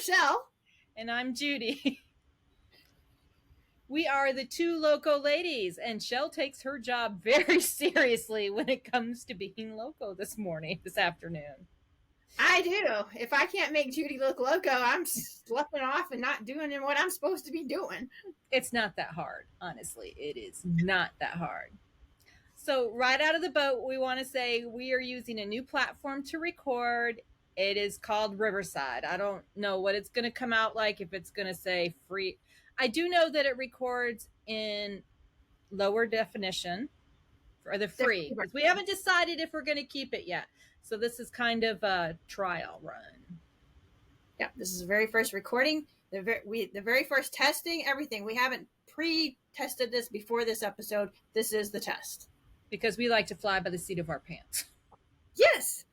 Shel. And I'm Judy. We are the Two Loco Ladies, and Shel takes her job very seriously when it comes to being loco this afternoon. I do. If I can't make Judy look loco, I'm sloughing off and not doing what I'm supposed to be doing. It's not that hard, honestly. It is not that hard. So, right out of the boat, we want to say we are using a new platform to record. It is called Riverside. I don't know what it's going to come out like, if it's going to say free. I do know that it records in lower definition for the free, because we haven't decided if we're going to keep it yet. So this is kind of a trial run. Yeah, this is the very first recording, the very first testing, everything. We haven't pre-tested this before this episode. This is the test. Because we like to fly by the seat of our pants. Yes!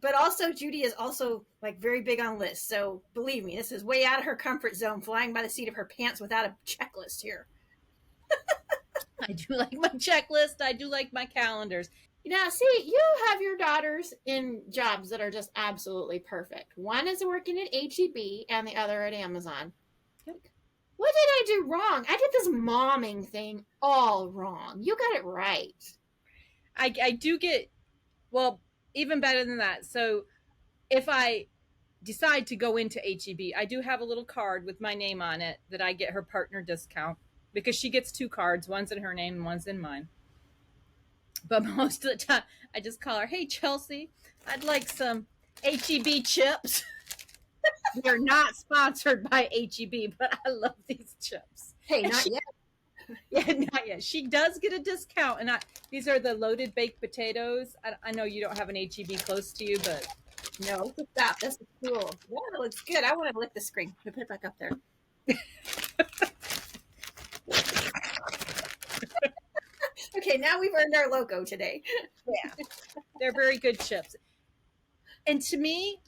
But also, Judy is also like very big on lists. So believe me, this is way out of her comfort zone, flying by the seat of her pants without a checklist here. I do like my checklist. I do like my calendars. Now, see, you have your daughters in jobs that are just absolutely perfect. One is working at HEB and the other at Amazon. Yep. What did I do wrong? I did this momming thing all wrong. You got it right. I do get, well, even better than that. So if I decide to go into HEB, I do have a little card with my name on it that I get her partner discount, because she gets 2 cards. One's in her name and one's in mine. But most of the time, I just call her, "Hey, Chelsea, I'd like some HEB chips." They're not sponsored by HEB, but I love these chips. Hey, not yet. Yeah, not yet. She does get a discount, and these are the loaded baked potatoes. I know you don't have an HEB close to you, but no, look at that. This is cool. Yeah, it looks good. I want to lick the screen. Put it back up there. Okay, now we've earned our logo today. Yeah, they're very good chips. And to me,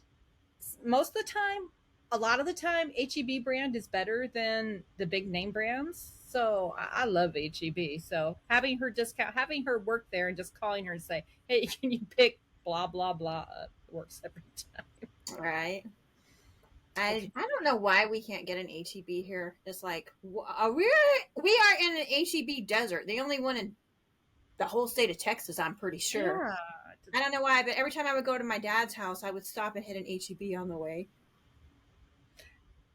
most of the time, a lot of the time, HEB brand is better than the big name brands. So I love HEB. So having her discount, having her work there and just calling her and say, "Hey, can you pick blah, blah, blah up?" Works every time. Right. I don't know why we can't get an HEB here. It's like, we are in an HEB desert. The only one in the whole state of Texas, I'm pretty sure. Yeah. I don't know why, but every time I would go to my dad's house, I would stop and hit an HEB on the way.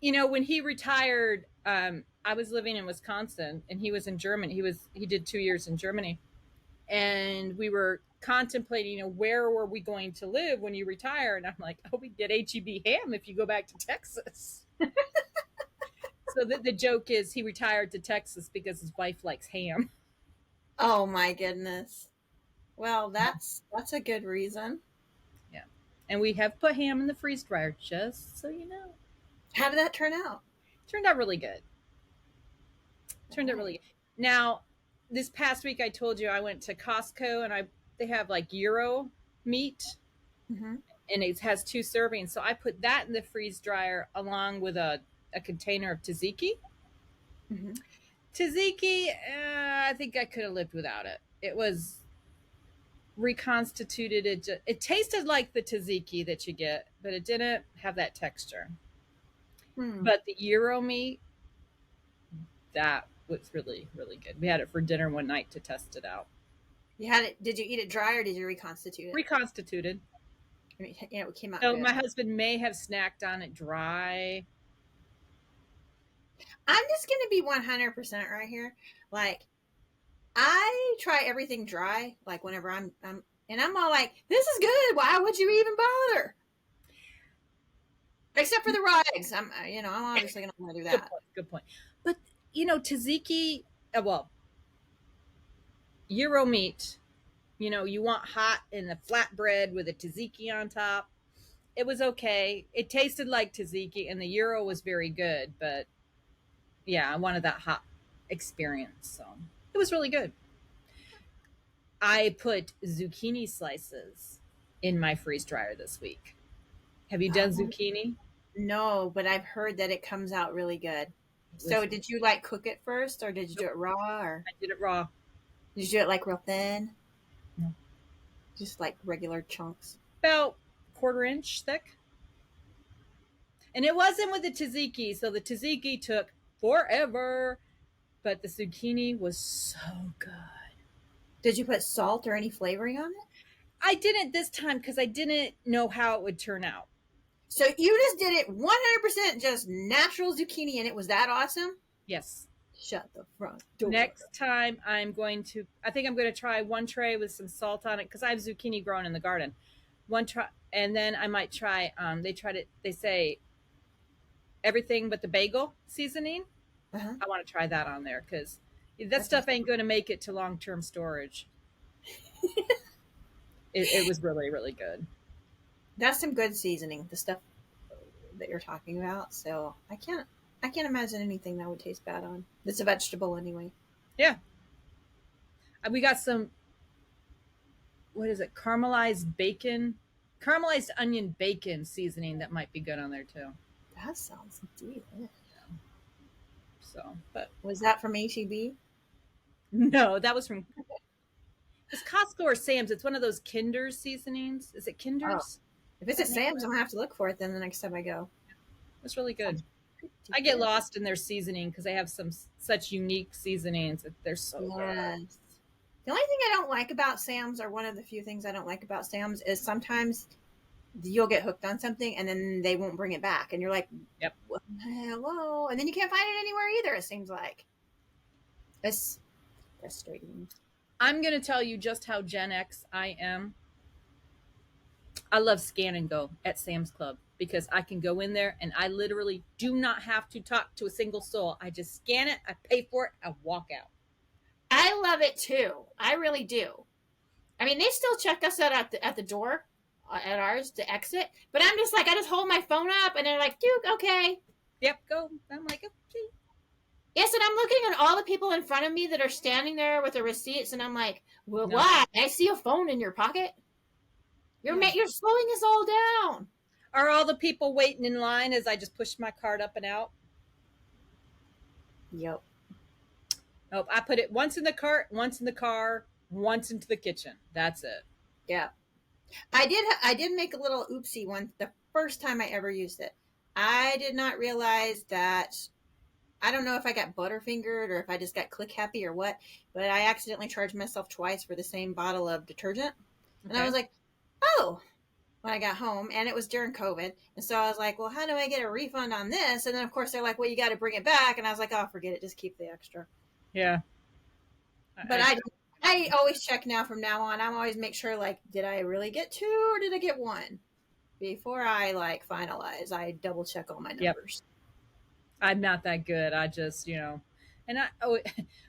You know, when he retired, I was living in Wisconsin and he was in Germany. He did 2 years in Germany, and we were contemplating, where were we going to live when you retire? And I'm like, oh, we get HEB ham if you go back to Texas. So the joke is he retired to Texas because his wife likes ham. Oh my goodness. Well, that's a good reason. Yeah. And we have put ham in the freeze dryer, just so you know. How did that turn out? Turned out really good. Now, this past week I told you I went to Costco, and they have like gyro meat, and it has 2 servings. So I put that in the freeze dryer along with a container of tzatziki. Mm-hmm. Tzatziki, I think I could have lived without it. It was reconstituted. It tasted like the tzatziki that you get, but it didn't have that texture. But the gyro meat, that was really, really good. We had it for dinner one night to test it out. You had it? Did you eat it dry or did you reconstitute it? Reconstituted. I mean, it came out. So good. My husband may have snacked on it dry. I'm just going to be 100% right here. Like, I try everything dry. Like whenever I'm all like, "This is good. Why would you even bother?" Except for the raw eggs. I'm obviously going to want to do that. Good point. But, tzatziki, gyro meat, you want hot in the flatbread with a tzatziki on top. It was okay. It tasted like tzatziki, and the gyro was very good. But, yeah, I wanted that hot experience. So it was really good. I put zucchini slices in my freeze dryer this week. Have you done zucchini? No, but I've heard that it comes out really good. So did you cook it first, or did you do it raw? Or I did it raw. Did you do it real thin? No. Just like regular chunks? About 1/4 inch thick. And it wasn't with the tzatziki, so the tzatziki took forever, but the zucchini was so good. Did you put salt or any flavoring on it? I didn't this time because I didn't know how it would turn out. So you just did it 100% just natural zucchini and it was that awesome? Yes. Shut the front door. Next time I think I'm going to try one tray with some salt on it because I have zucchini growing in the garden. One try, and then I might try, they say everything but the bagel seasoning. Uh-huh. I want to try that on there because that stuff ain't going to make it to long-term storage. It was really, really good. That's some good seasoning, the stuff that you're talking about. So I can't imagine anything that would taste bad on. It's a vegetable anyway. Yeah. We got some, what is it? Caramelized onion bacon seasoning that might be good on there too. That sounds delicious. So, but was that from HEB? No, that was from it's Costco or Sam's. It's one of those Kinder's seasonings. Is it Kinder's? Oh. If it's at Sam's, I'm gonna have to look for it then the next time I go. It's really good. I get lost in their seasoning because they have some such unique seasonings. They're so good. The only thing I don't like about Sam's, or one of the few things I don't like about Sam's, is sometimes you'll get hooked on something and then they won't bring it back, and you're like, "Yep, hello," and then you can't find it anywhere either. It seems like it's frustrating. I'm going to tell you just how Gen X I am. I love scan and go at Sam's Club because I can go in there and I literally do not have to talk to a single soul. I just scan it, I pay for it, I walk out. I love it too. I really do. I mean, they still check us out at the door at ours to exit, but I'm just like, I just hold my phone up and they're like, Duke, okay. Yep, go. I'm like, okay. Yes, and I'm looking at all the people in front of me that are standing there with the receipts, and I'm like, well, No. why? I see a phone in your pocket. You're slowing us all down. Are all the people waiting in line as I just push my cart up and out? Yep. Nope. I put it once in the cart, once in the car, once into the kitchen. That's it. Yeah. I did make a little oopsie one the first time I ever used it. I did not realize that, I don't know if I got butterfingered or if I just got click happy or what, but I accidentally charged myself twice for the same bottle of detergent. Okay. And I was like, oh, when I got home, and it was during COVID. And so I was like, well, how do I get a refund on this? And then of course they're like, well, you got to bring it back. And I was like, oh, forget it. Just keep the extra. Yeah. But I always check now from now on. I'm always make sure, like, did I really get 2 or did I get 1? Before I like finalize, I double check all my numbers. Yep. I'm not that good. I just, and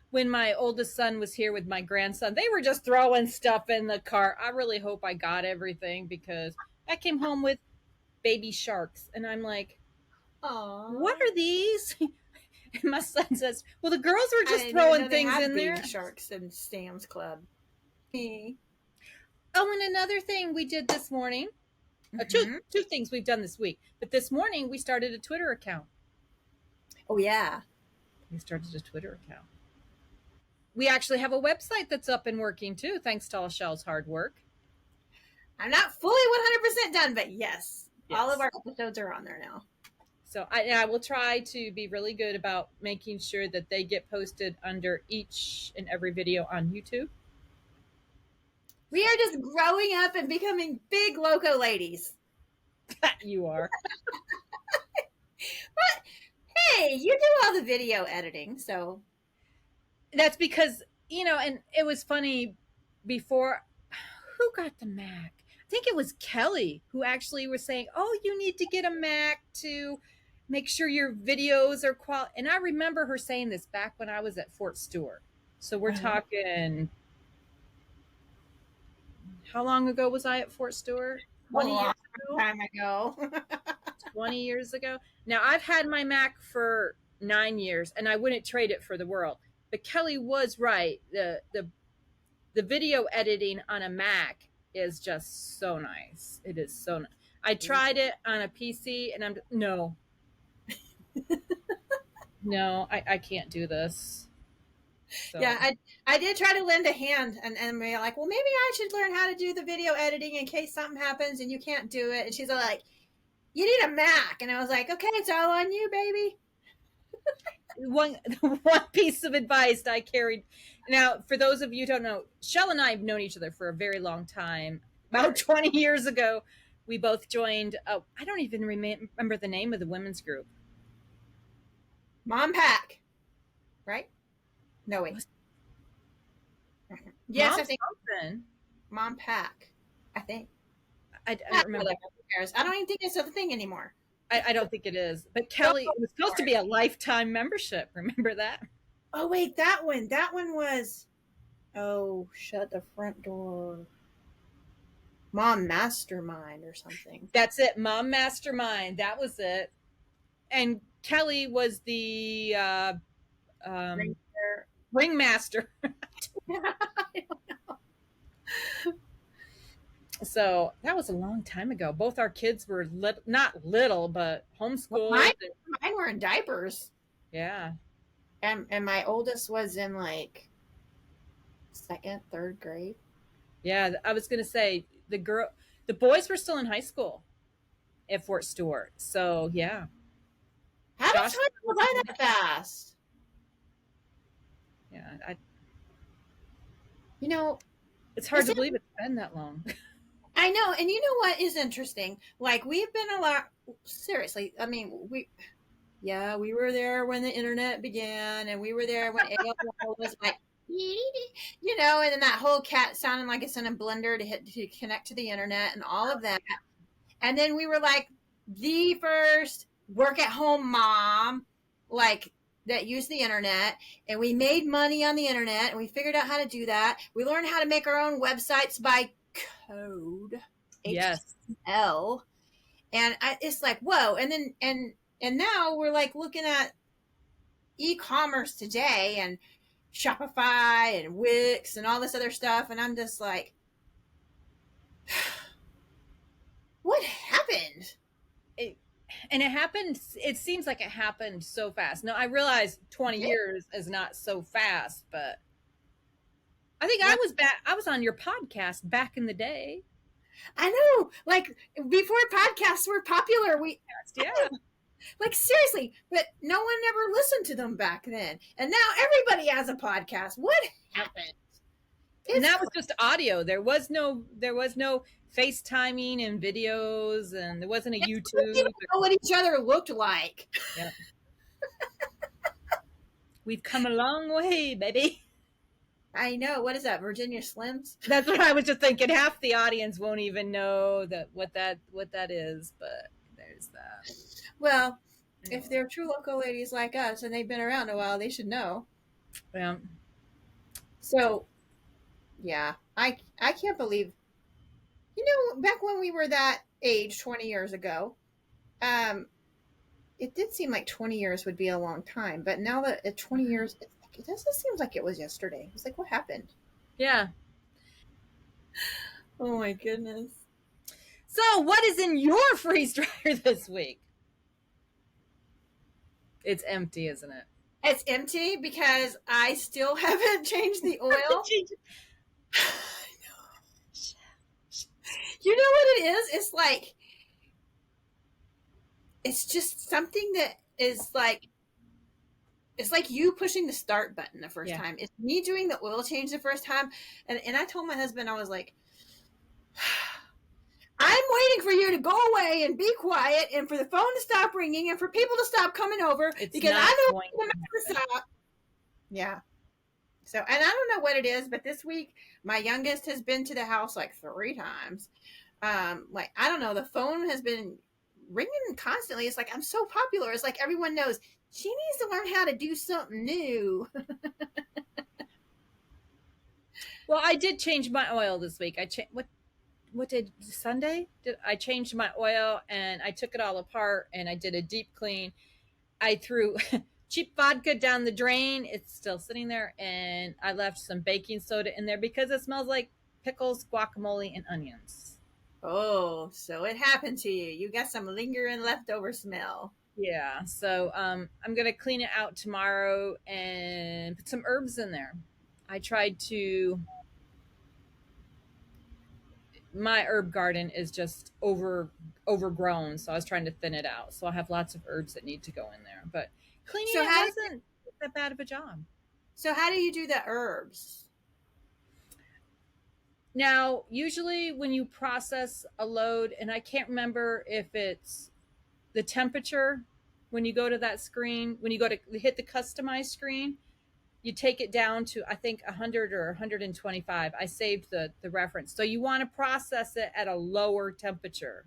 when my oldest son was here with my grandson, they were just throwing stuff in the cart. I really hope I got everything because I came home with baby sharks and I'm like, oh, what are these? And my son says, well, the girls were just throwing things in there. Baby sharks in Sam's Club. Oh, and another thing we did this morning, two things we've done this week, but this morning we started a Twitter account. Oh, yeah. We started a Twitter account. We actually have a website that's up and working, too, thanks to all Shel's hard work. I'm not fully 100% done, but yes. All of our episodes are on there now. So I will try to be really good about making sure that they get posted under each and every video on YouTube. We are just growing up and becoming big loco ladies. You are. But hey, you do all the video editing, so. That's because, and it was funny before, who got the Mac? I think it was Kelly who actually was saying, oh, you need to get a Mac to make sure your videos are quality. And I remember her saying this back when I was at Fort Stewart. So we're talking, how long ago was I at Fort Stewart? 20 years ago. Time ago. 20 years ago. Now I've had my Mac for 9 years and I wouldn't trade it for the world. But Kelly was right. The video editing on a Mac is just so nice. It is so nice. I tried it on a PC and no, I can't do this. So. Yeah, I did try to lend a hand and be like, well, maybe I should learn how to do the video editing in case something happens and you can't do it. And she's like, you need a Mac. And I was like, okay, it's all on you, baby. One one piece of advice I carried. Now, for those of you who don't know, Shel and I have known each other for a very long time. About 20 years ago, we both joined. I don't even remember the name of the women's group. Mom Pack, right? No, wait. Yes, Mom I think something. Mom Pack. I think. I don't remember. I don't even think it's a thing anymore. I don't think it is. But Kelly, it was supposed to be a lifetime membership. Remember that? Oh wait, that one. That one was. Oh, shut the front door. Mom Mastermind or something. That's it. Mom Mastermind. That was it. And Kelly was the um, ringmaster. So that was a long time ago. Both our kids were not little, but homeschooled. Mine were in diapers. Yeah. And my oldest was in like second, third grade. Yeah, I was gonna say the boys were still in high school at Fort Stewart. So yeah. How does time go by that fast? Yeah, you know, it's hard to believe it's been that long. I know, and you know what is interesting? Like we've been a lot. Seriously, I mean, we were there when the internet began, and we were there when AOL was like, you know, and then that whole cat sounding like it's in a blender to connect to the internet and all of that. And then we were like the first work at home mom, like that used the internet, and we made money on the internet, and we figured out how to do that. We learned how to make our own websites by code. Yes. HTML. And it's like, whoa. And then, and now we're like looking at e-commerce today and Shopify and Wix and all this other stuff. And I'm just like, what happened? And it happened, it seems like it happened so fast. Now I realize 20 years is not so fast, but I think I was on your podcast back in the day. I know, like before podcasts were popular, like seriously, but no one ever listened to them back then. And now everybody has a podcast. What happened? And that was just audio. There was no FaceTiming and videos, and there wasn't a YouTube. We didn't know what each other looked like. Yeah. We've come a long way, baby. I know. What is that? Virginia Slims? That's what I was just thinking. Half the audience won't even know what that is, but there's that. Well, if they're true local ladies like us and they've been around a while, they should know. Yeah. So, yeah, I can't believe, you know, back when we were that age 20 years ago, it did seem like 20 years would be a long time, but now that at 20 years, it doesn't seem like it was yesterday. It's like, what happened? Yeah. Oh my goodness. So, what is in your freeze dryer this week? It's empty, isn't it? It's empty because I still haven't changed the oil. You know what it is? It's like, it's just something that is like, it's like you pushing the start button the first time. It's me doing the oil change the first time. And I told my husband, I was like, I'm waiting for you to go away and be quiet and for the phone to stop ringing and for people to stop coming over because I know when to stop. Yeah. So, and I don't know what it is, but this week my youngest has been to the house like 3 times. Like, I don't know, the phone has been ringing constantly. It's like, I'm so popular. It's like everyone knows she needs to learn how to do something new. Well, I did change my oil this week. What did Sunday? I changed my oil and I took it all apart and I did a deep clean. I threw cheap vodka down the drain. It's still sitting there, and I left some baking soda in there because it smells like pickles, guacamole, and onions. Oh, so it happened to you. You got some lingering leftover smell. Yeah, so I'm gonna clean it out tomorrow and put some herbs in there. I tried to my herb garden is just overgrown, so I was trying to thin it out. So I have lots of herbs that need to go in there, but cleaning So it how wasn't that bad of a job. so how do you do the herbs? Now, usually when you process a load, and I can't remember if it's the temperature when you go to that screen, when you go to hit the customize screen, you take it down to I think 100 or 125. I saved the reference. So you want to process it at a lower temperature.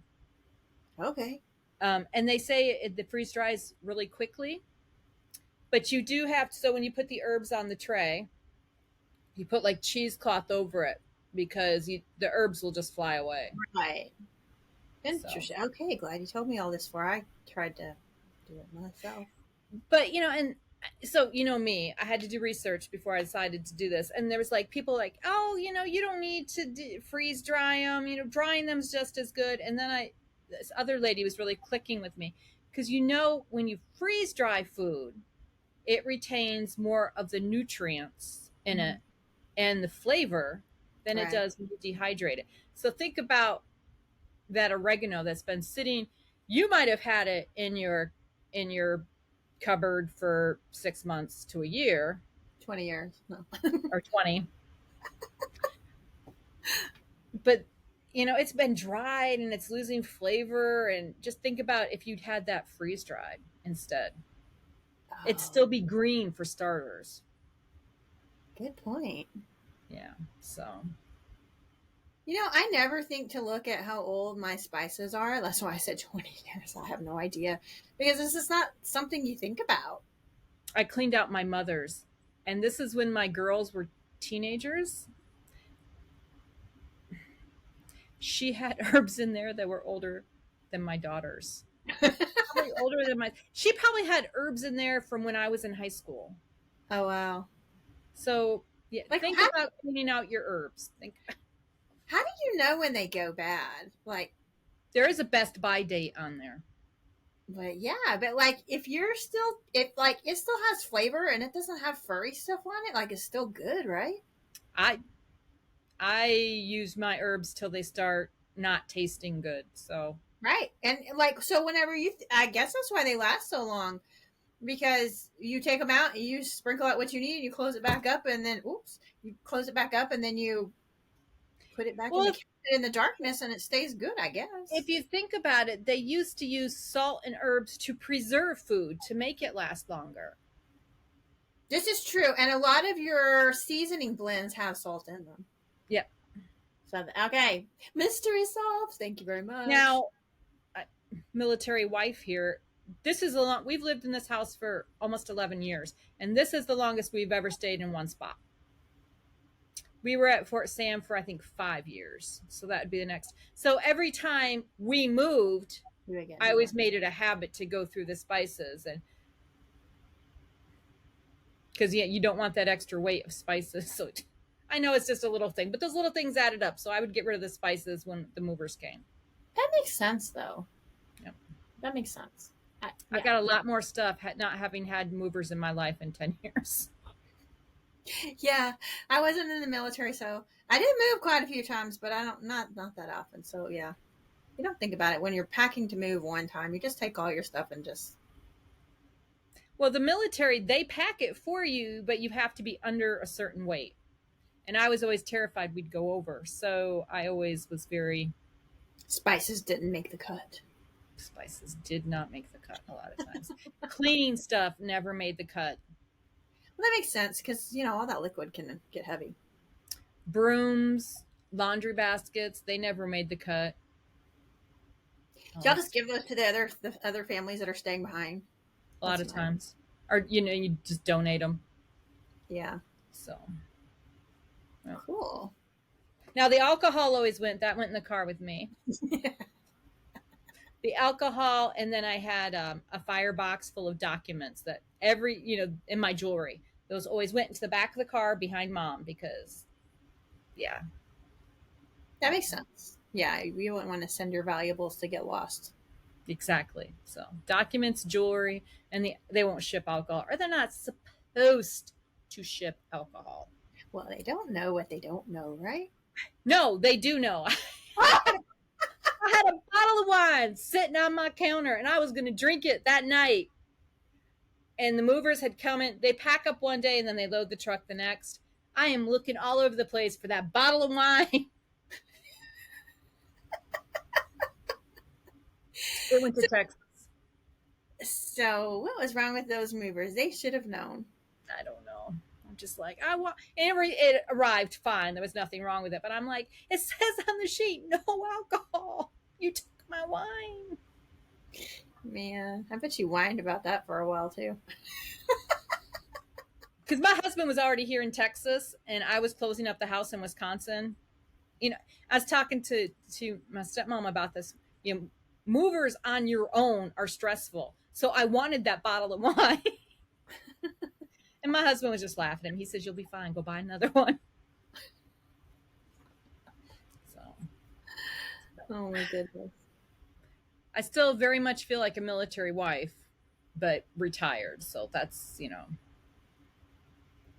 Okay. And they say the freeze dries really quickly, but you do have to. So when you put the herbs on the tray, you put like cheesecloth over it because the herbs will just fly away. Right. So, Interesting. Okay, glad you told me all this before I tried to do it myself. but and so me, I had to do research before I decided to do this, and there was like people like, oh, you don't need to freeze dry them. Drying them's just as good. And then this other lady was really clicking with me because when you freeze dry food, it retains more of the nutrients in it and the flavor than it Right. does when you dehydrate it. So think about that oregano that's been sitting. You might have had it in your cupboard for 6 months to a year 20 years. No. or 20, but it's been dried and it's losing flavor. And just think about if you'd had that freeze dried instead, it'd Oh, still be green for starters. good point. Yeah, so I never think to look at how old my spices are. That's why I said 20 years. I have no idea. Because this is not something you think about. I cleaned out my mother's, and this is when my girls were teenagers. She had herbs in there that were older than my daughters. Probably older than my. She probably had herbs in there from when I was in high school. Oh, wow. So yeah, Like, think about cleaning out your herbs. Think how do you know when they go bad? Like, there is a best by date on there. but yeah, but like, if like it still has flavor and it doesn't have furry stuff on it, like it's still good, right? I I use my herbs till they start not tasting good. So Right. And like, so whenever I guess that's why they last so long because you take them out and you sprinkle out what you need and you close it back up and then, oops, you close it back up and then you put it back in well, the cabinet in the darkness and it stays good, I guess. if you think about it, they used to use salt and herbs to preserve food to make it last longer. This is true. And a lot of your seasoning blends have salt in them. Yep. So, okay. Mystery solved. Thank you very much. Now, military wife here. This is a long. We've lived in this house for almost 11 years, and this is the longest we've ever stayed in one spot. We were at Fort Sam for I think 5 years, so that would be the next. So every time we moved, I always made it a habit to go through the spices, and because you don't want that extra weight of spices. So I know it's just a little thing, but those little things added up. So I would get rid of the spices when the movers came. That makes sense, though. Yep. That makes sense. I got a lot more stuff not having had movers in my life in 10 years. Yeah, I wasn't in the military, so I did move quite a few times, but I don't not that often. So yeah, you don't think about it when you're packing to move one time. You just take all your stuff and just. Well, the military, they pack it for you, but you have to be under a certain weight. And I was always terrified we'd go over. So I always was very. Spices didn't make the cut. Spices did not make the cut a lot of times. Cleaning stuff never made the cut. Well, that makes sense because all that liquid can get heavy. Brooms, laundry baskets, they never made the cut. Y'all just give those to the other families that are staying behind. A lot of times. Or, you just donate them. Yeah. So. Yeah. Cool. Now, the alcohol that went in the car with me. The alcohol, and then I had a firebox full of documents that in my jewelry. Those always went into the back of the car behind Mom because, yeah. That makes sense. Yeah, you wouldn't want to send your valuables to get lost. Exactly. So documents, jewelry, and they won't ship alcohol, or they're not supposed to ship alcohol. Well, they don't know what they don't know, right? No, they do know. I had a bottle of wine sitting on my counter and I was going to drink it that night. And the movers had come in. They pack up one day and then they load the truck the next. I am looking all over the place for that bottle of wine. It went to Texas. So what was wrong with those movers? They should have known. I don't know. I'm just like, I want. It arrived fine. There was nothing wrong with it. But I'm like, it says on the sheet, no alcohol. You took my wine. Man, I bet you whined about that for a while too. Because my husband was already here in Texas, and I was closing up the house in Wisconsin. You know, I was talking to my stepmom about this. You know, movers on your own are stressful. So I wanted that bottle of wine. And my husband was just laughing at him. He says, "You'll be fine. Go buy another one." So, oh my goodness. I still very much feel like a military wife, but retired. So that's, you know.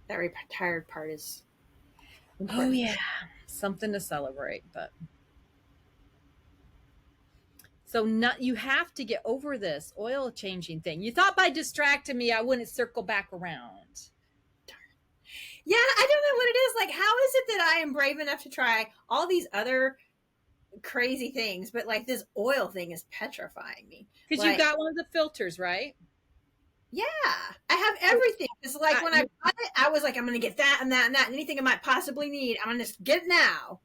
That retired part is important. Oh, yeah. Something to celebrate. But so not, you have to get over this oil changing thing. You thought by distracting me, I wouldn't circle back around. Yeah, I don't know what it is. Like, how is it that I am brave enough to try all these other crazy things, but like this oil thing is petrifying me? Because like, you got one of the filters, right? Yeah, I have everything. It's like when I bought it, I was like, I'm going to get that and that and that, and anything I might possibly need, I'm going to just get it now.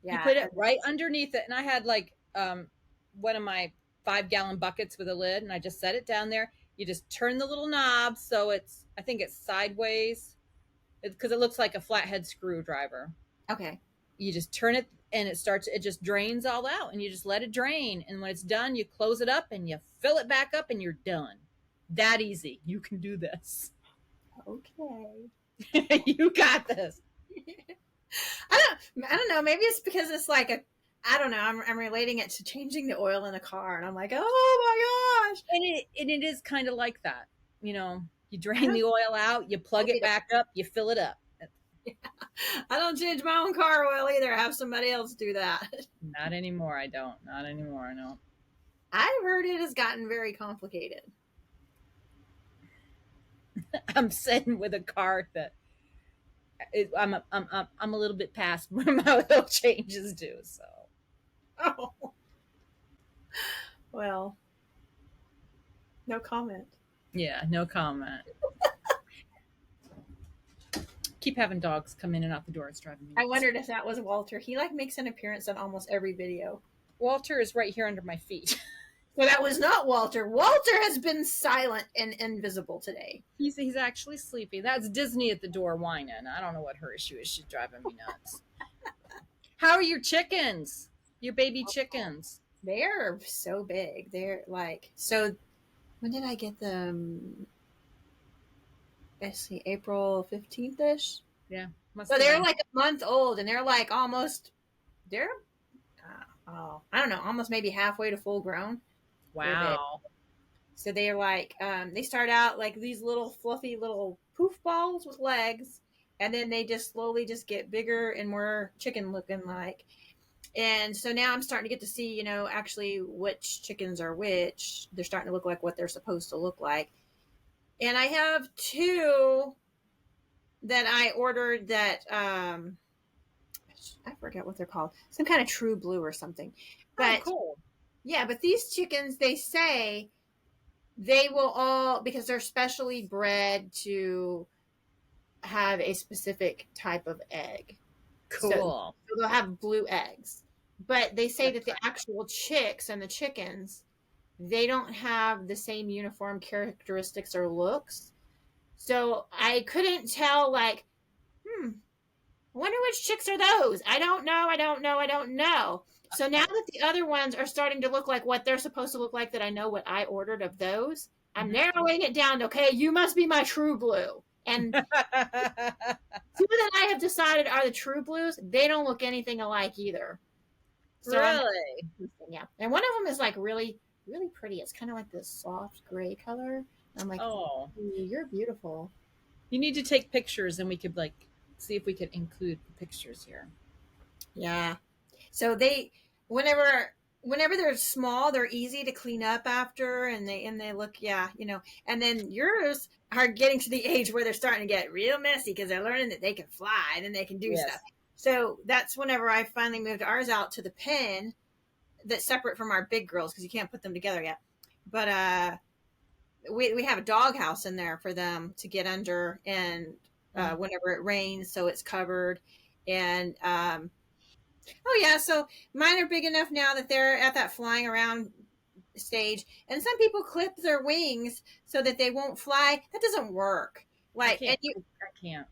Yeah, you put it right underneath it, and I had like one of my 5-gallon buckets with a lid, and I just set it down there. You just turn the little knob so it's, I think it's sideways, because it looks like a flathead screwdriver. Okay. You just turn it, and it just drains all out, and you just let it drain. And when it's done, you close it up, and you fill it back up, and you're done. That easy. You can do this. Okay. You got this. I don't know. Maybe it's because it's like I don't know. I'm relating it to changing the oil in a car, and I'm like, oh my gosh. And it is kind of like that. You know, you drain the oil out, you plug it back up, you fill it up. Yeah. I don't change my own car oil either. I have somebody else do that. Not anymore. I don't. Not anymore. No. I've heard it has gotten very complicated. I'm sitting with a car that I'm a little bit past where my oil changes do. So. Oh. Well. No comment. Yeah. No comment. Keep having dogs come in and out the door. It's driving me nuts. I wondered if that was Walter. He like makes an appearance on almost every video. Walter is right here under my feet. So that was not Walter. Walter has been silent and invisible today. He's actually sleeping. That's Disney at the door whining. I don't know what her issue is. She's driving me nuts. How are your chickens? Your baby chickens? They're so big. They're like, so when did I get them? Let's see, April 15th-ish? Yeah. So they're like a month old, and they're like almost, they're, I don't know, almost maybe halfway to full grown. Wow. So they're like, they start out like these little fluffy little poof balls with legs, and then they just slowly just get bigger and more chicken looking like. And so now I'm starting to get to see, you know, actually which chickens are which. They're starting to look like what they're supposed to look like. And I have 2 that I ordered that, I forget what they're called. Some kind of true blue or something. But cool. Yeah, but these chickens, they say they will all, because they're specially bred to have a specific type of egg. Cool. So they'll have blue eggs. But they say that the actual chicks and the chickens, they don't have the same uniform characteristics or looks. So I couldn't tell, like, I wonder which chicks are those. I don't know. So now that the other ones are starting to look like what they're supposed to look like, that I know what I ordered of those, I'm narrowing it down to, okay, you must be my true blue. And 2 that I have decided are the true blues, they don't look anything alike either. So really? Yeah. And one of them is like really, really pretty. It's kind of like this soft gray color. I'm like, oh, you're beautiful. You need to take pictures, and we could like see if we could include the pictures here. Yeah. So whenever they're small, they're easy to clean up after, and they look, and then yours are getting to the age where they're starting to get real messy because they're learning that they can fly and then they can do Yes. stuff. So that's whenever I finally moved ours out to the pen that's separate from our big girls because you can't put them together yet. But we have a dog house in there for them to get under, and whenever it rains, so it's covered. And oh yeah, so mine are big enough now that they're at that flying around stage. And some people clip their wings so that they won't fly. That doesn't work. Like, and I can't.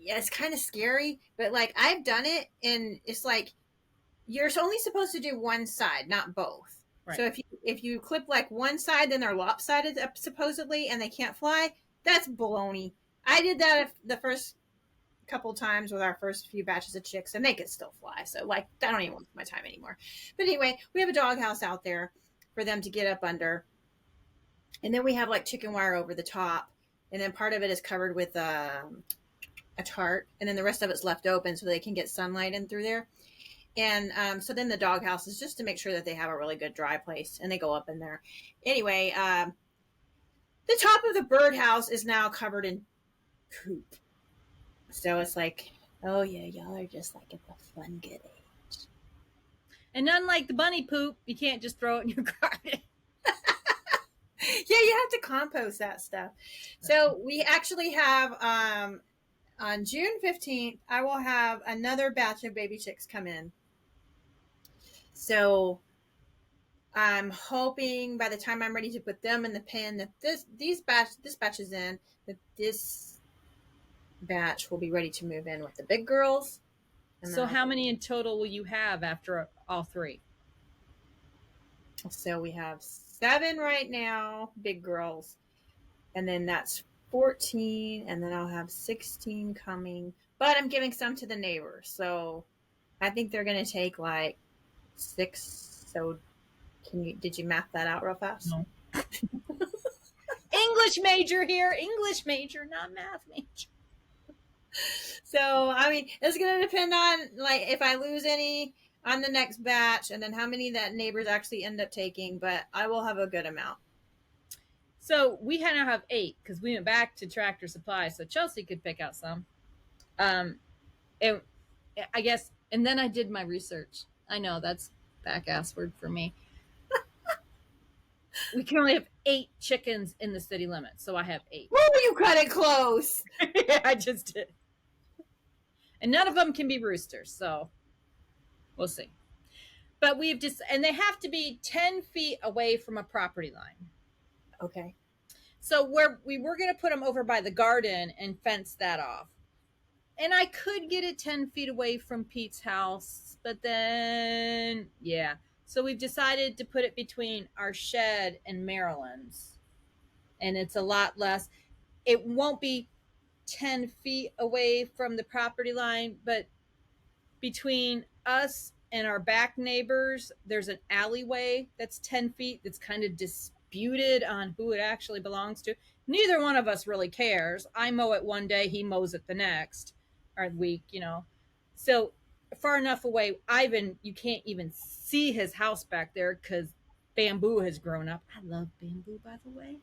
Yeah, it's kind of scary, but like I've done it, and it's like you're only supposed to do one side, not both. Right. So if you clip like one side, then they're lopsided supposedly, and they can't fly. That's baloney. I did that the first couple times with our first few batches of chicks, and they could still fly. So like I don't even waste my time anymore. But anyway, we have a doghouse out there for them to get up under, and then we have like chicken wire over the top, and then part of it is covered with a tarp, and then the rest of it's left open so they can get sunlight in through there. And so then the doghouse is just to make sure that they have a really good dry place, and they go up in there. Anyway, the top of the birdhouse is now covered in poop. So it's like, oh yeah, y'all are just like at the fun good age. And unlike the bunny poop, you can't just throw it in your garden. Yeah, you have to compost that stuff. So we actually have on June 15th, I will have another batch of baby chicks come in. So I'm hoping by the time I'm ready to put them in the pen that this batch is in, that this batch will be ready to move in with the big girls. So how many in total will you have after all three? So we have 7 right now, big girls, and then that's 14, and then I'll have 16 coming, but I'm giving some to the neighbors, so I think they're going to take like 6. So did you math that out real fast? No. English major here, English major, not math major. So I mean, it's going to depend on like if I lose any on the next batch, and then how many that neighbors actually end up taking, but I will have a good amount. So we had to have 8 because we went back to Tractor Supply, so Chelsea could pick out some. I guess, and then I did my research. I know that's back-ass word for me. We can only have 8 chickens in the city limits, so I have 8. Whoa, you cut it close. Yeah, I just did. And none of them can be roosters, so we'll see. But and they have to be 10 feet away from a property line. Okay. So we were going to put them over by the garden and fence that off. And I could get it 10 feet away from Pete's house, but then, yeah. So we've decided to put it between our shed and Marilyn's. And it's a lot less. It won't be 10 feet away from the property line, but between us and our back neighbors, there's an alleyway that's 10 feet that's kind of disputed on who it actually belongs to. Neither one of us really cares. I mow it one day, he mows it the next or week, So far enough away, you can't even see his house back there because bamboo has grown up. I love bamboo, by the way.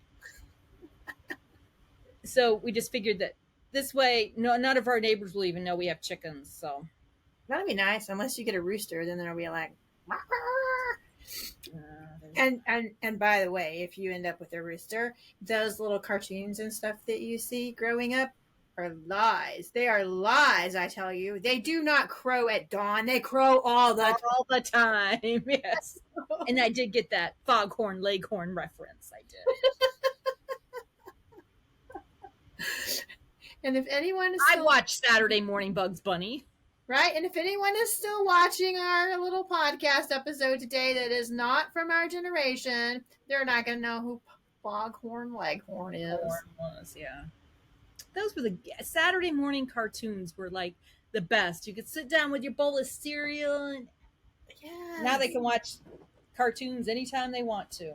So we just figured that this way, none of our neighbors will even know we have chickens. So that'd be nice, unless you get a rooster, then they'll be like. And by the way, if you end up with a rooster, those little cartoons and stuff that you see growing up are lies. They are lies, I tell you. They do not crow at dawn. They crow all the time. Yes. And I did get that foghorn leghorn reference. I did. And if anyone is I watched Saturday Morning Bugs Bunny. Right? And if anyone is still watching our little podcast episode today that is not from our generation, they're not going to know who Foghorn Leghorn is. Yeah. Those were the Saturday morning cartoons were like the best. You could sit down with your bowl of cereal, and now they can watch cartoons anytime they want to.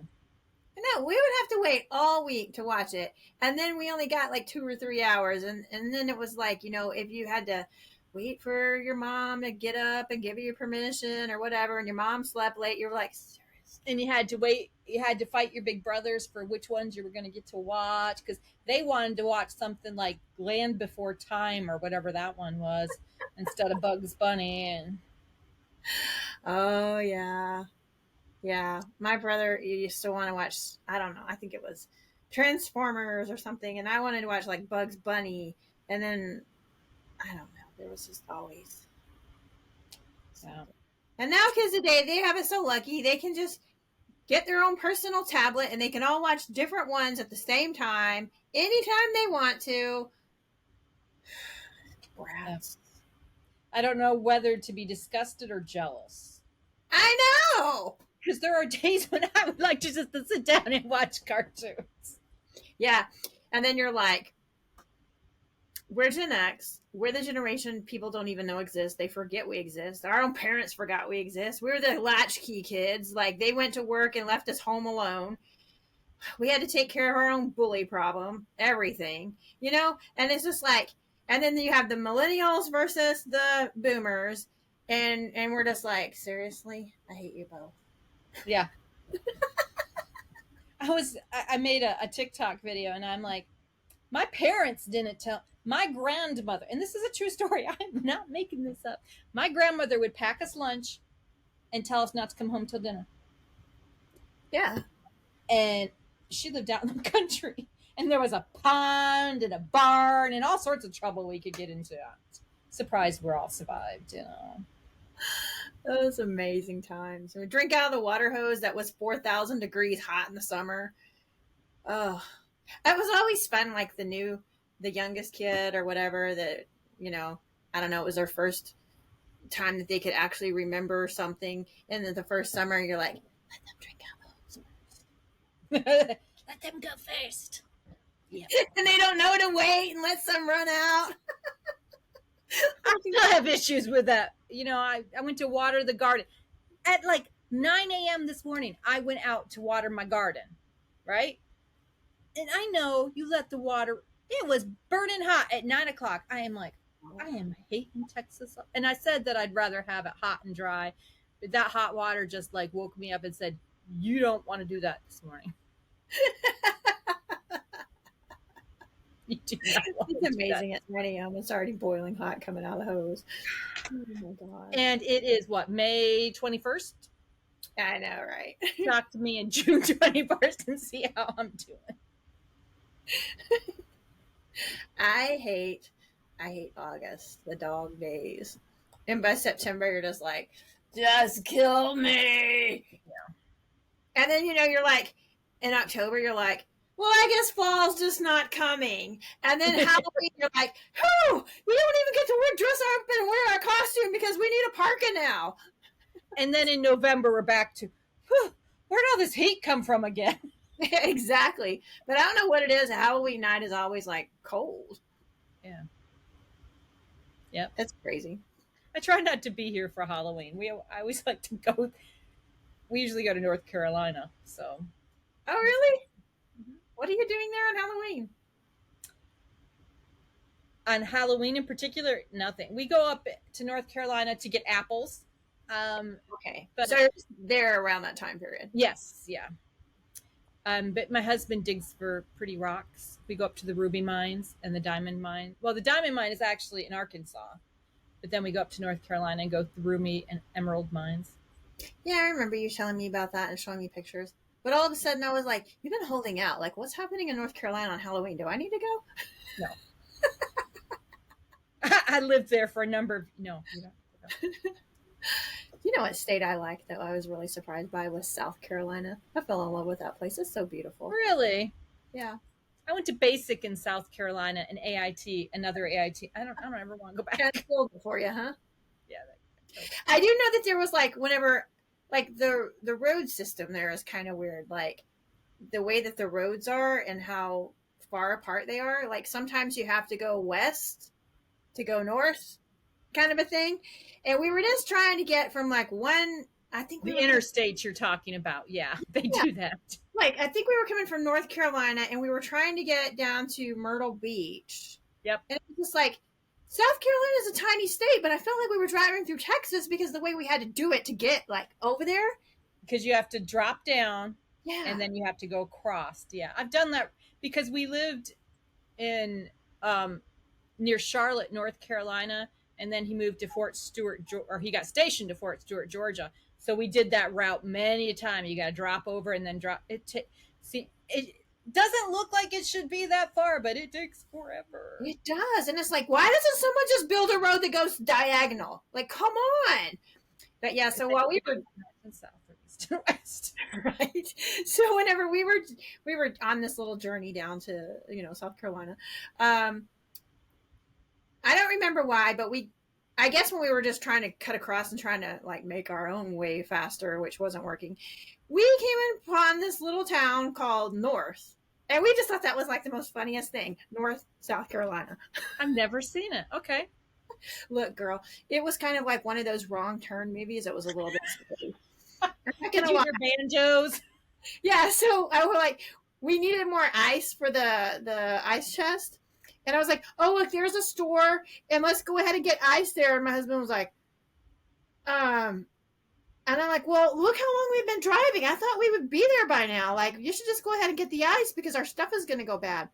No, we would have to wait all week to watch it, and then we only got like 2 or 3 hours, and then it was like, if you had to wait for your mom to get up and give you permission or whatever, and your mom slept late. You're like, seriously? And you had to wait. You had to fight your big brothers for which ones you were going to get to watch, because they wanted to watch something like Land Before Time or whatever that one was instead of Bugs Bunny. And Oh yeah, yeah. My brother used to want to watch. I don't know. I think it was Transformers or something, and I wanted to watch like Bugs Bunny, and then I don't know. There was just always something. yeah. And now kids today, they have it so lucky. They can just get their own personal tablet and they can all watch different ones at the same time, anytime they want to. Brats. I don't know whether to be disgusted or jealous. I know. Because there are days when I would like to just sit down and watch cartoons. Yeah. And then you're like, we're Gen X. We're the generation people don't even know exists. They forget we exist. Our own parents forgot we exist. We were the latchkey kids. Like, they went to work and left us home alone. We had to take care of our own bully problem, everything, you know? And it's just like, and then you have the millennials versus the boomers. And we're just like, seriously? I hate you both. Yeah. I made a TikTok video and I'm like, my parents didn't tell my grandmother, and this is a true story. I'm not making this up. My grandmother would pack us lunch and tell us not to come home till dinner. Yeah. And she lived out in the country, and there was a pond and a barn and all sorts of trouble we could get into. Surprised we're all survived, you know. Those amazing times. We drink out of the water hose that was 4,000 degrees hot in the summer. Oh, that was always fun. Like the youngest kid or whatever that, you know, I don't know, it was their first time that they could actually remember something. And then the first summer, you're like, let them drink out the hose. Let them go first. Yeah. And they don't know to wait and let some run out. I still have issues with that. You know, I went to water the garden at like 9 a.m. this morning. I went out to water my garden, right? And I know you let the water, it was burning hot at 9 o'clock. I am like, I am hating Texas. And I said that I'd rather have it hot and dry. But that hot water just like woke me up and said, you don't want to do that this morning. You do not want It's amazing at 9 a.m. It's already boiling hot coming out of the hose. Oh my God. And it is what, May 21st? I know, right? Talk to me in June 21st and see how I'm doing. I hate August, the dog days. And by September, you're just like, just kill me. Yeah. And then, you know, you're like, in October, you're like, well, I guess fall's just not coming. And then Halloween, you're like, oh, we don't even get to dress up and wear our costume because we need a parka now. And then in November, we're back to, where'd all this heat come from again? Exactly. But I don't know what it is. Halloween night is always like cold. Yeah. Yep. That's crazy. I try not to be here for Halloween. I always like to go. We usually go to North Carolina. So. Oh, really? Mm-hmm. What are you doing there on Halloween? On Halloween in particular, nothing. We go up to North Carolina to get apples. Okay. But so they're around that time period. Yes. Yeah. But my husband digs for pretty rocks. We go up to the ruby mines and the diamond mine. Well, the diamond mine is actually in Arkansas, but then we go up to North Carolina and go to the ruby and emerald mines. Yeah, I remember you telling me about that and showing me pictures. But all of a sudden I was like, you've been holding out. Like, what's happening in North Carolina on Halloween? Do I need to go? No. I lived there for a number of, no. You don't. You know what state I liked that I was really surprised by was South Carolina. I fell in love with that place. It's so beautiful. Really? Yeah. I went to basic in South Carolina and AIT, another AIT. I don't ever want to go back. That's cool for you, huh? Yeah. I do know that there was like whenever, like the road system there is kind of weird. Like the way that the roads are and how far apart they are. Like sometimes you have to go west to go north, kind of a thing. And we were just trying to get from like one, I think the interstate you're talking about. Yeah, they do that. Like, I think we were coming from North Carolina and we were trying to get down to Myrtle Beach. Yep. And it was just like, South Carolina is a tiny state, but I felt like we were driving through Texas because the way we had to do it to get like over there. Because you have to drop down Yeah. and then you have to go across. Yeah, I've done that because we lived in near Charlotte, North Carolina, and then he moved to Fort Stewart, or he got stationed to Fort Stewart, Georgia. So we did that route many a time. You got to drop over and then drop it. See, it doesn't look like it should be that far, but it takes forever. It does. And it's like, why doesn't someone just build a road that goes diagonal? Like, come on. But yeah, so while we were south or east and west, right? So whenever we were on this little journey down to, South Carolina, I don't remember why, but I guess when we were just trying to cut across and trying to like make our own way faster, which wasn't working, we came upon this little town called North. And we just thought that was like the most funniest thing. North, South Carolina. I've never seen it. Okay. Look, girl, it was kind of like one of those wrong turn movies. It was a little bit scary. Did you hear banjos? Yeah, so I was like, we needed more ice for the ice chest. And I was like, oh, look, there's a store, and let's go ahead and get ice there. And my husband was like, and I'm like, well, look how long we've been driving. I thought we would be there by now. Like, you should just go ahead and get the ice because our stuff is going to go bad.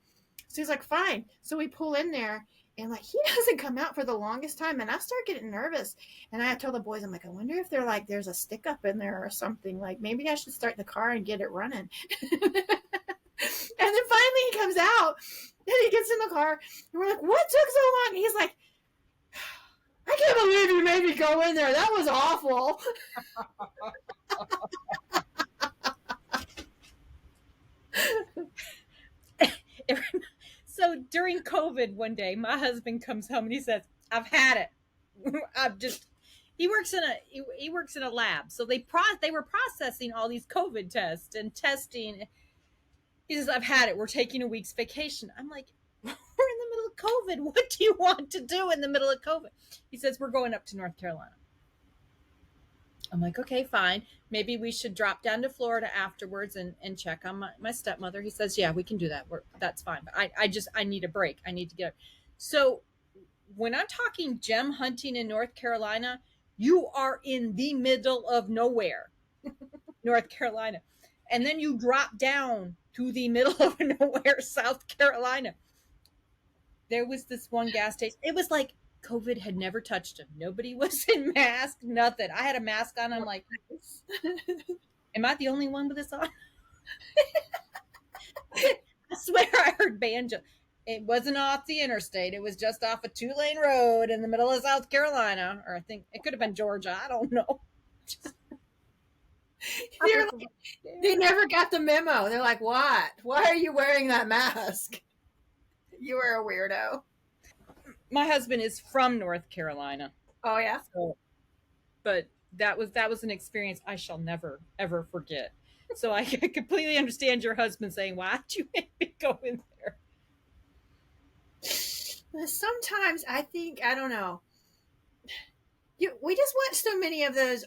So he's like, fine. So we pull in there, and like, he doesn't come out for the longest time. And I start getting nervous. And I tell the boys, I'm like, I wonder if they're like, there's a stick up in there or something. Like, maybe I should start the car and get it running. And then finally he comes out and he gets in the car and we're like, what took so long? And he's like, I can't believe you made me go in there. That was awful. So during COVID one day, my husband comes home and he says, I've had it. He works in a lab. So they were processing all these COVID tests and testing. He says, I've had it. We're taking a week's vacation. I'm like, we're in the middle of COVID. What do you want to do in the middle of COVID? He says, we're going up to North Carolina. I'm like, okay, fine. Maybe we should drop down to Florida afterwards and check on my stepmother. He says, yeah, we can do that. That's fine. But I need a break. I need to get. So when I'm talking gem hunting in North Carolina, you are in the middle of nowhere, North Carolina. And then you drop down to the middle of nowhere, South Carolina. There was this one gas station. It was like COVID had never touched him. Nobody was in mask, nothing. I had a mask on. I'm like, am I the only one with this on? I swear I heard banjo. It wasn't off the interstate. It was just off a 2-lane road in the middle of South Carolina. Or I think it could have been Georgia. I don't know. Like, they never got the memo. They're like, what? Why are you wearing that mask? You were a weirdo. My husband is from North Carolina. Oh yeah. So, but that was an experience I shall never ever forget. So I completely understand your husband saying, "Why did you make me go in there?" Sometimes I think, I don't know. We just watch so many of those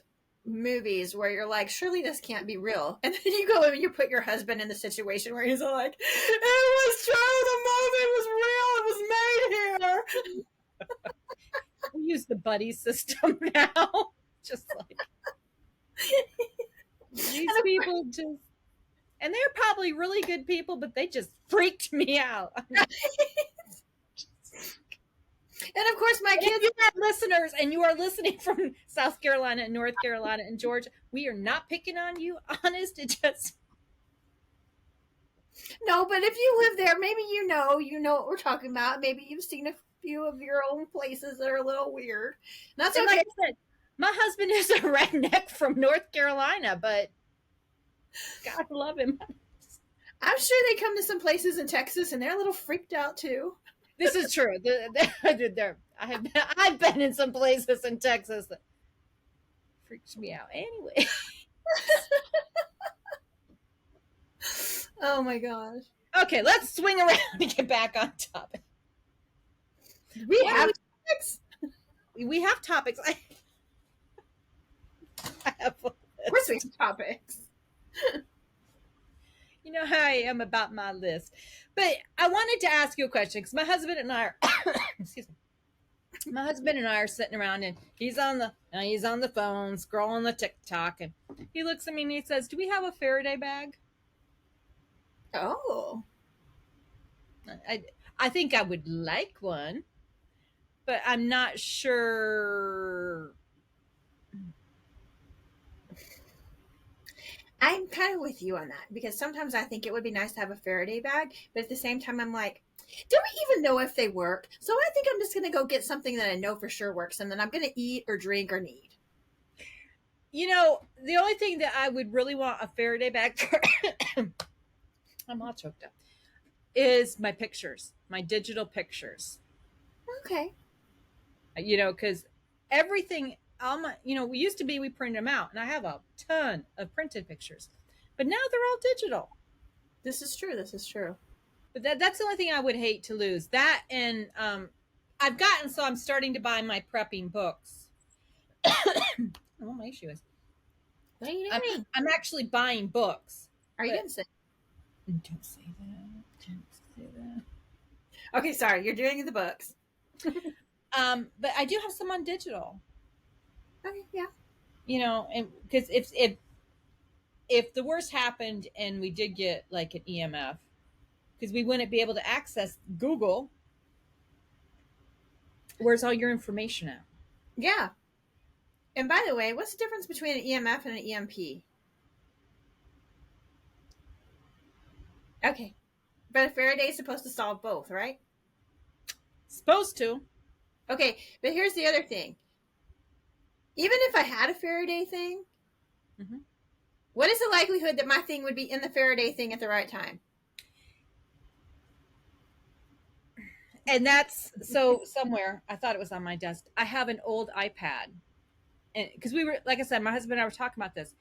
movies where you're like, surely this can't be real. And then you go and you put your husband in the situation where he's like, it was true, the movie was real, it was made here. We use the buddy system now. Just like these people just, and they're probably really good people, but they just freaked me out. And of course, my kids, you have listeners, and you are listening from South Carolina and North Carolina and Georgia. We are not picking on you, honest. It just no. But if you live there, maybe you know what we're talking about. Maybe you've seen a few of your own places that are a little weird. That's okay. Like I said, my husband is a redneck from North Carolina, but God love him. I'm sure they come to some places in Texas and they're a little freaked out too. This is true. I've been in some places in Texas that freaks me out. Anyway. Oh my gosh. Okay, let's swing around and get back on topic. We have topics. We have topics. I have of course we have topics. You know how I am about my list. But I wanted to ask you a question because my husband and I are excuse me. My husband and I are sitting around, and he's on the phone scrolling the TikTok, and he looks at me and he says, "Do we have a Faraday bag?" Oh. I I think I would like one, but I'm not sure. I'm kind of with you on that because sometimes I think it would be nice to have a Faraday bag, but at the same time, I'm like, do we even know if they work? So I think I'm just going to go get something that I know for sure works and then I'm going to eat or drink or need. You know, the only thing that I would really want a Faraday bag for, I'm all choked up, is my pictures, my digital pictures. Okay. You know, because everything, all my, you know, we used to be, we printed them out, and I have a ton of printed pictures, but now they're all digital. This is true. This is true. But that's the only thing I would hate to lose. That and I've gotten so I'm starting to buy my prepping books. Oh, my issue is What are you doing? I'm actually buying books. Are you going to say? Don't say that. Don't say that. Okay, sorry. You're doing the books. But I do have some on digital. Okay, yeah. You know, and because if the worst happened and we did get like an EMF, because we wouldn't be able to access Google, where's all your information at? Yeah. And by the way, what's the difference between an EMF and an EMP? Okay. But a Faraday is supposed to solve both, right? Supposed to. Okay, but here's the other thing. Even if I had a Faraday thing, what is the likelihood that my thing would be in the Faraday thing at the right time? And that's so somewhere, I thought it was on my desk. I have an old iPad. And because we were, like I said, my husband and I were talking about this.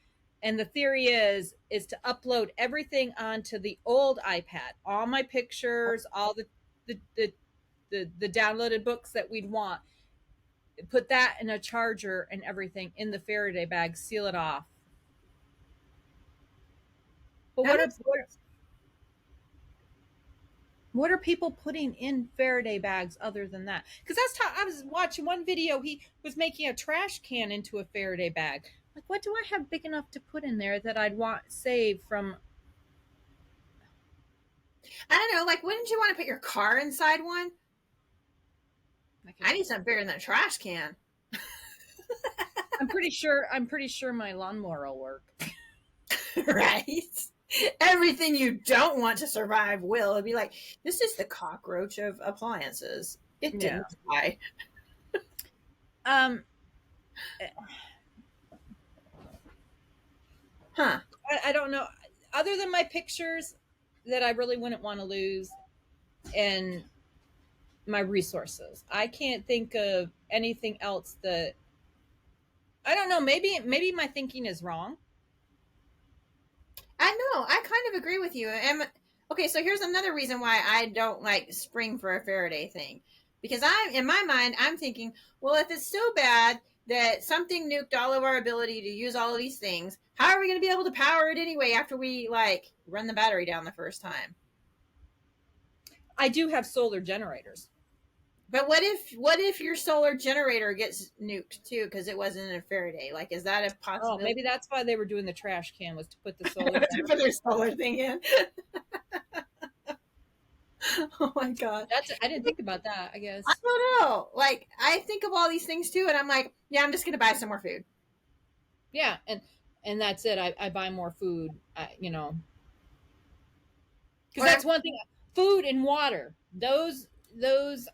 And the theory is to upload everything onto the old iPad, all my pictures, all the downloaded books that we'd want, put that in a charger and everything in the Faraday bag, seal it off. But what are people putting in Faraday bags other than that? Because I was watching one video. He was making a trash can into a Faraday bag. Like, what do I have big enough to put in there that I'd want saved from? I don't know. Like, wouldn't you want to put your car inside one? I need something bigger than a trash can. I'm pretty sure my lawnmower will work. Right? Everything you don't want to survive will. It'd be like, this is the cockroach of appliances. It didn't die. Huh. I don't know. Other than my pictures that I really wouldn't want to lose and my resources, I can't think of anything else that, I don't know, maybe my thinking is wrong. I know. I kind of agree with you. And okay, so here's another reason why I don't like spring for a Faraday thing. Because in my mind, I'm thinking, well, if it's so bad that something nuked all of our ability to use all of these things, how are we going to be able to power it anyway after we like run the battery down the first time? I do have solar generators. But what if your solar generator gets nuked too because it wasn't in a Faraday? Like, is that a possibility? Oh, maybe that's why they were doing the trash can, was to put the solar to put their solar thing in. Oh my god, I didn't think about that. I guess I don't know. Like, I think of all these things too, and I'm like, yeah, I'm just gonna buy some more food. Yeah, and that's it. I buy more food. You know, because that's one thing. Food and water. Those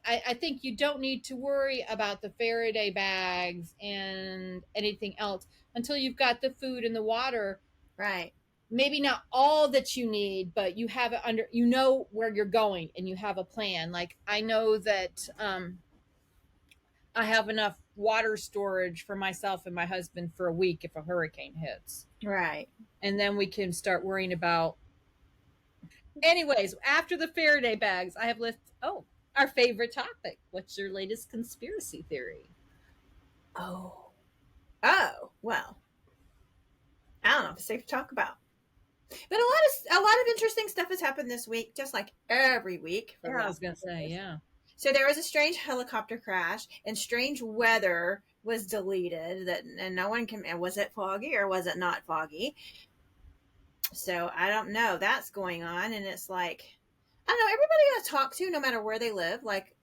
I think you don't need to worry about the Faraday bags and anything else until you've got the food and the water. Right. Maybe not all that you need, but you have it under, you know where you're going and you have a plan. Like, I know that I have enough water storage for myself and my husband for a week if a hurricane hits. Right. And then we can start worrying about. Anyways, after the Faraday bags, I have listed, our favorite topic. What's your latest conspiracy theory? Oh, well, I don't know if it's safe to talk about. But a lot of interesting stuff has happened this week, just like every week. I was gonna say, yeah. So there was a strange helicopter crash and strange weather was deleted that, and no one can, was it foggy or was it not foggy? So I don't know. That's going on. And it's like, I don't know, everybody I talk to, no matter where they live, like,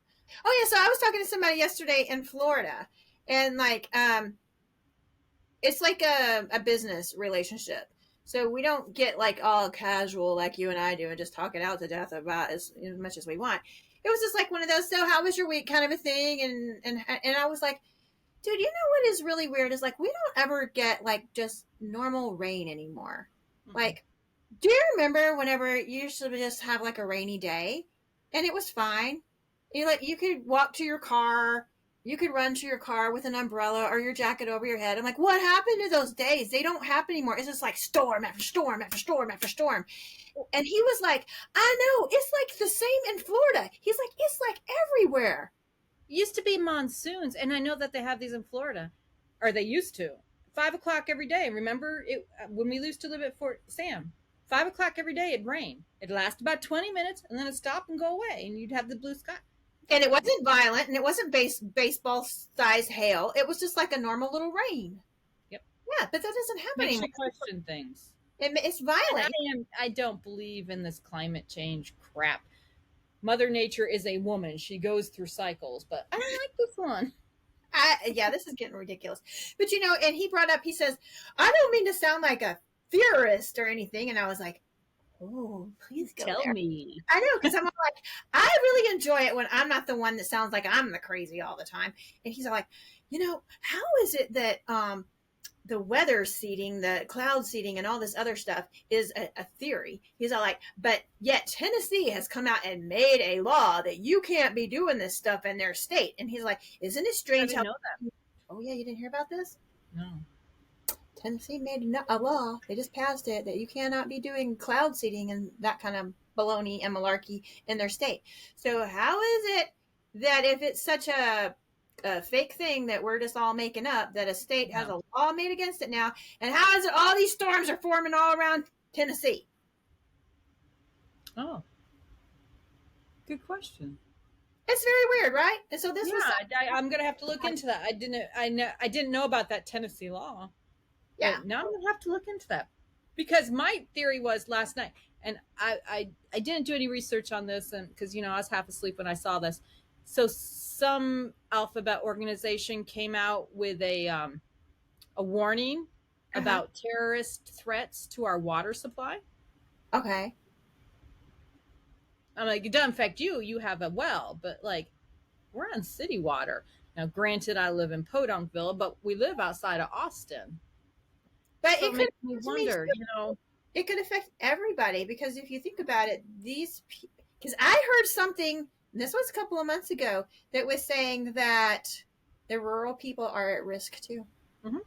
oh yeah, so I was talking to somebody yesterday in Florida, and like, it's like a business relationship. So we don't get like all casual like you and I do and just talk it out to death about as much as we want. It was just like one of those, so how was your week kind of a thing, and I was like, dude, you know what is really weird is like we don't ever get like just normal rain anymore. Mm-hmm. Like, do you remember whenever you used to just have like a rainy day and it was fine? You could walk to your car, you could run to your car with an umbrella or your jacket over your head. I'm like, what happened to those days? They don't happen anymore. It's just like storm after storm after storm after storm. And he was like, I know, it's like the same in Florida. He's like, it's like everywhere. Used to be monsoons, and I know that they have these in Florida, or they used to. 5 o'clock every day. Remember it when we used to live at Fort Sam? 5 o'clock every day it'd rain. It'd last about 20 minutes, and then it'd stop and go away, and you'd have the blue sky. And it wasn't violent, and it wasn't baseball size hail. It was just like a normal little rain. Yep. Yeah, but that doesn't happen Makes anymore. you question things. It's violent. I don't believe in this climate change crap. Mother Nature is a woman. She goes through cycles, but I don't like this one. Yeah, this is getting ridiculous. But you know, and he brought up, he says, I don't mean to sound like a theorist or anything. And I was like, oh, please go Tell there. me. I know, because I'm all like, I really enjoy it when I'm not the one that sounds like I'm the crazy all the time. And he's like, you know, how is it that the weather seeding, the cloud seeding, and all this other stuff is a theory? He's all like, but yet Tennessee has come out and made a law that you can't be doing this stuff in their state. And he's like, isn't it strange how? Know that. Oh yeah, you didn't hear about this? No. Tennessee made a law. They just passed it that you cannot be doing cloud seeding and that kind of baloney and malarkey in their state. So how is it that if it's such a fake thing that we're just all making up, that a state has a law made against it now, and how is it all these storms are forming all around Tennessee? Oh, good question. It's very weird, right? And so this was I'm gonna have to look into that. I didn't know about that Tennessee law. Yeah. But now I'm gonna have to look into that, because my theory was last night, and I didn't do any research on this, and because I was half asleep when I saw this. So some alphabet organization came out with a warning about terrorist threats to our water supply. Okay. I'm like, it doesn't affect you. You have a well, but like, we're on city water. Now, granted, I live in Podunkville, but we live outside of Austin. But So it could me wonder, it could affect everybody, because if you think about it, because I heard something, this was a couple of months ago, that was saying that the rural people are at risk too. Mm-hmm.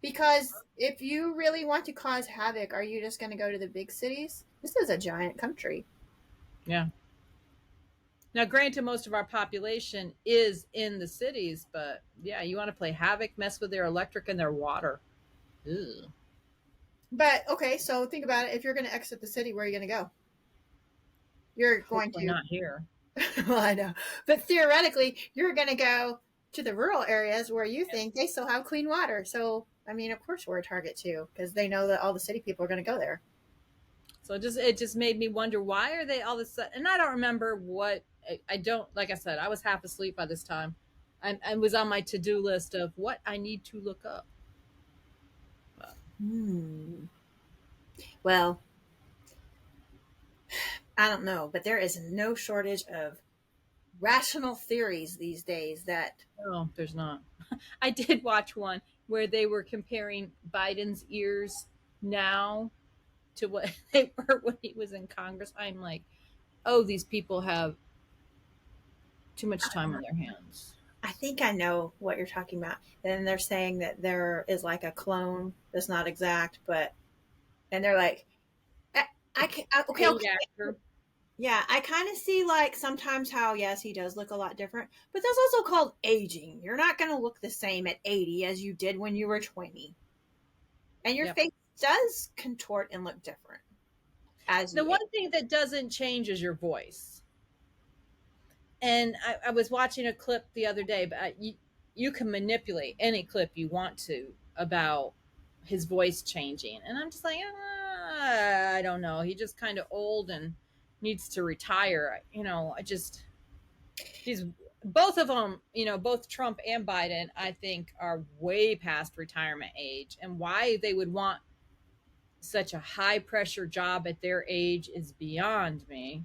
Because if you really want to cause havoc, are you just going to go to the big cities? This is a giant country. Yeah. Now, granted, most of our population is in the cities, but yeah, you want to play havoc, mess with their electric and their water. Ew. But okay, so think about it. If you're going to exit the city, where are you going to go? You're going to not here. Well, I know, but theoretically, you're going to go to the rural areas where you think they still have clean water. So, I mean, of course, we're a target too, because they know that all the city people are going to go there. So it just made me wonder, why are they all this? And I don't remember what. I don't, like I said, I was half asleep by this time. I was on my to-do list of what I need to look up. Well, I don't know, but there is no shortage of rational theories these days that. Oh, there's not. I did watch one where they were comparing Biden's ears now to what they were when he was in Congress. I'm like, oh, these people have too much time on their hands. I think I know what you're talking about. And they're saying that there is like a clone that's not exact, and they're like, okay. Yeah, I kind of see like sometimes how, yes, he does look a lot different, but that's also called aging. You're not going to look the same at 80 as you did when you were 20. And your face does contort and look different. The one thing that doesn't change is your voice. And I was watching a clip the other day, but you can manipulate any clip you want to about his voice changing. And I'm just like, I don't know. He just kind of old and needs to retire. He's both of them, both Trump and Biden, I think are way past retirement age. And why they would want such a high pressure job at their age is beyond me.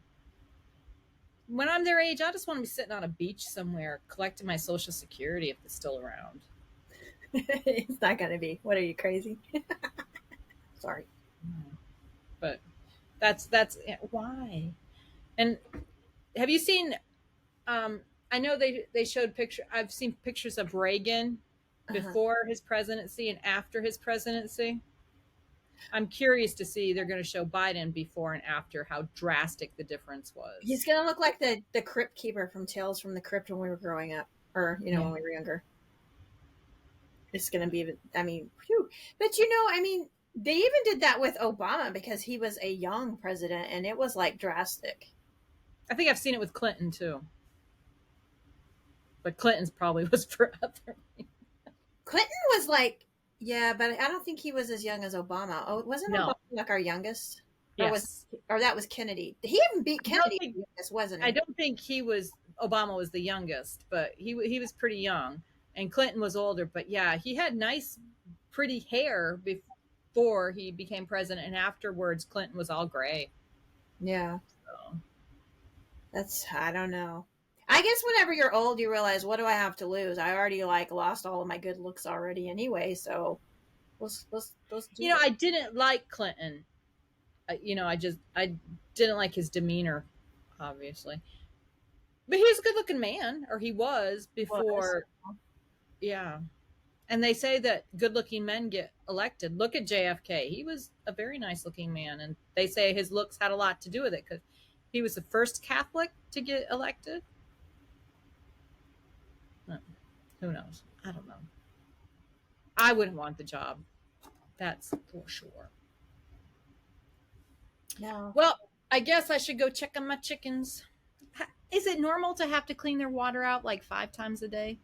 When I'm their age, I just want to be sitting on a beach somewhere collecting my Social Security if it's still around. It's not going to be. What are you, crazy? Sorry. But that's why. And have you seen I know they showed I've seen pictures of Reagan before his presidency and after his presidency. I'm curious to see, they're going to show Biden before and after, how drastic the difference was. He's going to look like the crypt keeper from Tales from the Crypt when we were growing up, or when we were younger. It's going to be, I mean, whew. But they even did that with Obama because he was a young president, and it was like drastic. I think I've seen it with Clinton too, but Clinton's probably was forever. Clinton was like, yeah, but I don't think he was as young as Obama. Oh, wasn't Obama like our youngest? Yes. Or that was Kennedy. He even beat Kennedy, wasn't he? I don't think Obama was the youngest, but he was pretty young, and Clinton was older. But yeah, he had nice, pretty hair before he became president, and afterwards, Clinton was all gray. Yeah. So. I don't know. I guess whenever you're old, you realize, what do I have to lose? I already lost all of my good looks already anyway. So let's do I didn't like Clinton. I didn't like his demeanor, obviously, but he was a good looking man, or he was before. Yeah. And they say that good looking men get elected. Look at JFK. He was a very nice looking man. And they say his looks had a lot to do with it because he was the first Catholic to get elected. Who knows? I don't know. I wouldn't want the job. That's for sure. No. Well, I guess I should go check on my chickens. Is it normal to have to clean their water out like 5 times a day?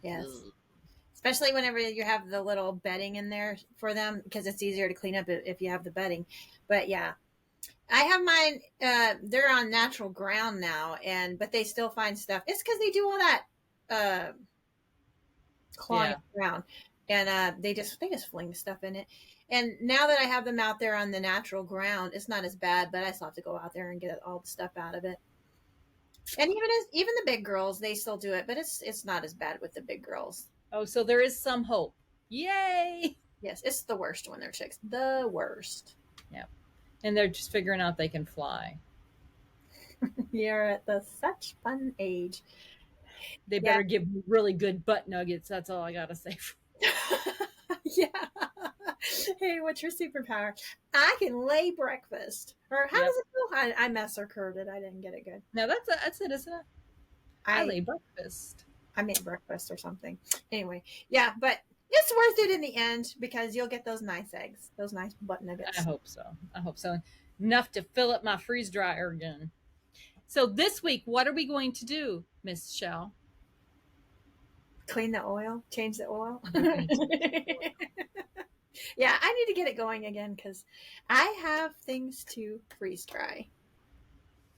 Yes. Ugh. Especially whenever you have the little bedding in there for them, because it's easier to clean up if you have the bedding. But yeah, I have mine. They're on natural ground now, but they still find stuff. It's because they do all that clawing around, and they just fling stuff in it. And now that I have them out there on the natural ground, it's not as bad. But I still have to go out there and get all the stuff out of it. And even the big girls, they still do it, but it's not as bad with the big girls. Oh, so there is some hope. Yay! Yes, it's the worst when they're chicks. The worst. Yeah. And they're just figuring out they can fly. You're at the such fun age. They better give me really good butt nuggets. That's all I got to say. Yeah. Hey, what's your superpower? I can lay breakfast. Or how does it go? I massacred it. I didn't get it good. No, that's it, isn't it? I lay breakfast. I made breakfast or something. Anyway, yeah, but it's worth it in the end because you'll get those nice eggs, those nice butt nuggets. I hope so. Enough to fill up my freeze dryer again. So this week, what are we going to do, Miss Shel? Clean the oil, change the oil. Yeah, I need to get it going again because I have things to freeze dry.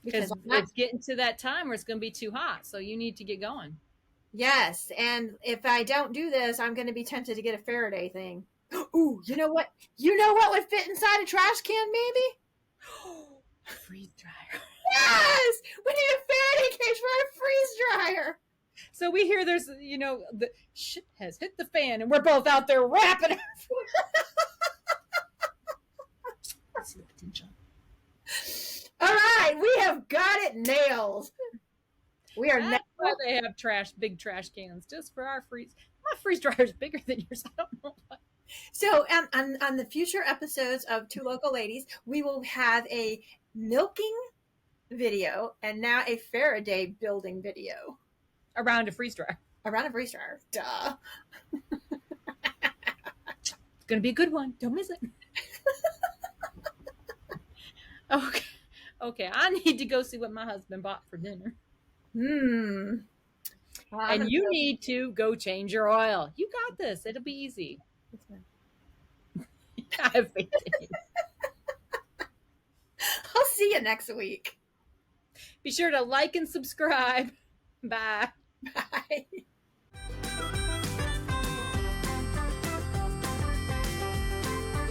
Because it's getting to that time where it's going to be too hot, so you need to get going. Yes, and if I don't do this, I'm going to be tempted to get a Faraday thing. Ooh, you know what? You know what would fit inside a trash can, maybe? Freeze dryer. Yes! We need a Faraday cage for our freeze dryer. So we hear there's, the shit has hit the fan, and we're both out there wrapping it. All right, we have got it nailed. We are That's why they have big trash cans just for our freeze. My freeze dryer is bigger than yours. I don't know why. So on the future episodes of Two Loco Ladies, we will have a milking video and now a Faraday building video. Around a freeze dryer. Around a freeze dryer. Duh. It's going to be a good one. Don't miss it. Okay. I need to go see what my husband bought for dinner. Hmm. Well, I'm And gonna you go. need to go change your oil. You got this. It'll be easy. I have faith in you. I'll see you next week. Be sure to like and subscribe. Bye. Bye.